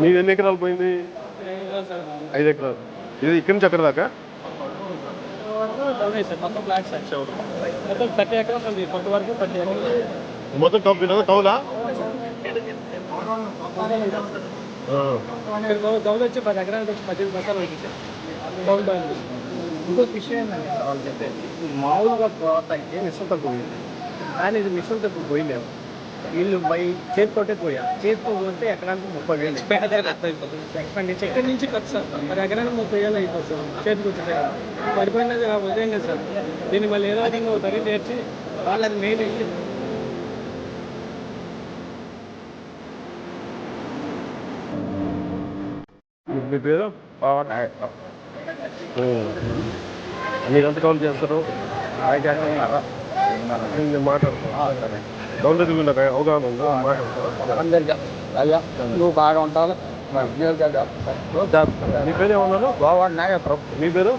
నీది ఎన్ని ఎకరాలు పోయింది? 5 ఎకరాలు. ఇది ఇక్కడి నుంచి అక్కడ దాకా మొత్తం 30 ఎకరాలు ఉంది. కొత్త వరకు 30 ఎకరాలు మొత్తం కౌలా గౌలు వచ్చి 10 ఎకరాలకు వచ్చి 18 బస్తాలు వచ్చింది గౌలు బాగుంది. ఇంకొక విషయం ఏంటంటే మామూలుగా పోతాయి మిషన్ తక్కువ పోయింది, కానీ ఇది మిషన్ తక్కువ పోయలేము. వీళ్ళు చేతితోటే పోయా, చేతితో పోతే ఎకరానికి 30,000 ఎక్స్పెండిచర్. ఎక్కడి నుంచి ఖర్చు సార్? 10 ఎకరానికి 30,000 అయిపోతుంది చేతికి వచ్చేది కదా, పడిపోయినది ఉదయం కదా సార్. దీన్ని మళ్ళీ ఏదో విధంగా తరిగి నేర్చి వాళ్ళది మెయిన్ మీ పేరు? మీరు ఎంత కౌలు చేస్తారు? మాట్లాడుతున్నా గౌలు అవగాహన ఉందా? అందరికీ అయ్యా నువ్వు బాగా ఉంటావు. మీ పేరు ఏమన్నారు? బాగున్నాయి. మీ పేరు?